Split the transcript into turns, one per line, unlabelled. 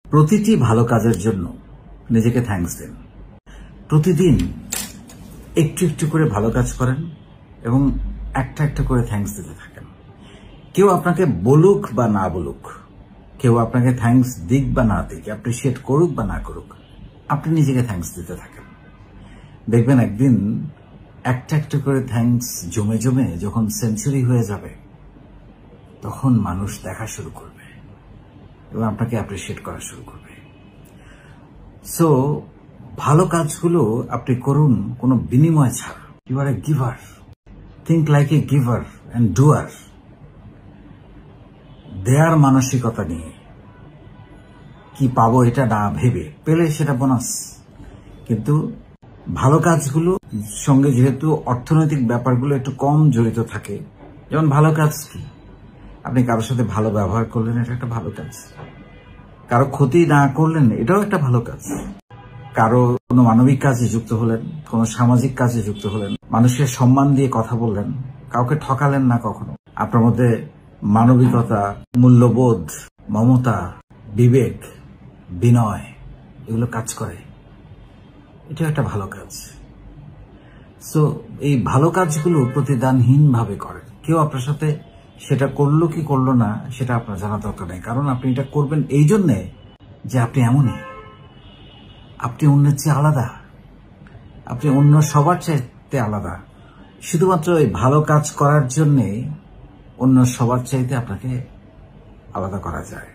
প্রতিটি ভালো কাজের জন্য নিজেকে থ্যাঙ্কস দিন। প্রতিদিন একটু একটু করে ভালো কাজ করেন এবং একটা একটা করে থ্যাঙ্কস দিতে থাকেন। কেউ আপনাকে বলুক বা না বলুক, কেউ আপনাকে থ্যাঙ্কস দিক বা না দিক, অ্যাপ্রিসিয়েট করুক বা না করুক, আপনি নিজেকে থ্যাঙ্কস দিতে থাকেন। দেখবেন একদিন একটা একটা করে থ্যাঙ্কস জমে জমে যখন সেঞ্চুরি হয়ে যাবে, তখন মানুষ দেখা শুরু করবে এবং আপনাকে অ্যাপ্রিসিয়েট করা শুরু করবে। সো ভালো কাজগুলো আপনি করুন কোনো বিনিময় ছাড়া। You are a giver. Think like a giver and doer. Their মানসিকতা নিয়ে, কি পাবো এটা না ভেবে, পেলে সেটা বোনাস। কিন্তু ভালো কাজগুলো সঙ্গে যেহেতু অর্থনৈতিক ব্যাপারগুলো একটু কম জড়িত থাকে, যেমন ভালো কাজ কি, আপনি কারোর সাথে ভালো ব্যবহার করলেন, এটা একটা ভালো কাজ। কারো ক্ষতি না করলেন, এটাও একটা ভালো কাজ। কারো কোনো মানবিক কাজে যুক্ত হলেন, কোনো সামাজিক কাজে যুক্ত হলেন, মানুষের সম্মান দিয়ে কথা বললেন, কাউকে ঠকালেন না কখনো, আপনার মধ্যে মানবিকতা, মূল্যবোধ, মমতা, বিবেক, বিনয় এগুলো কাজ করে, এটা একটা ভালো কাজ। সো এই ভালো কাজগুলো প্রতিদানহীনভাবে করেন। কেউ আপনার সাথে সেটা করলো কি করলো না সেটা আপনার জানা দরকার নেই, কারণ আপনি এটা করবেন এই জন্যে যে আপনি এমনই, আপনি অন্যের চেয়ে আলাদা, আপনি অন্য সবার চাইতে আলাদা। শুধুমাত্র এই ভালো কাজ করার জন্যে অন্য সবার চাইতে আপনাকে আলাদা করা যায়।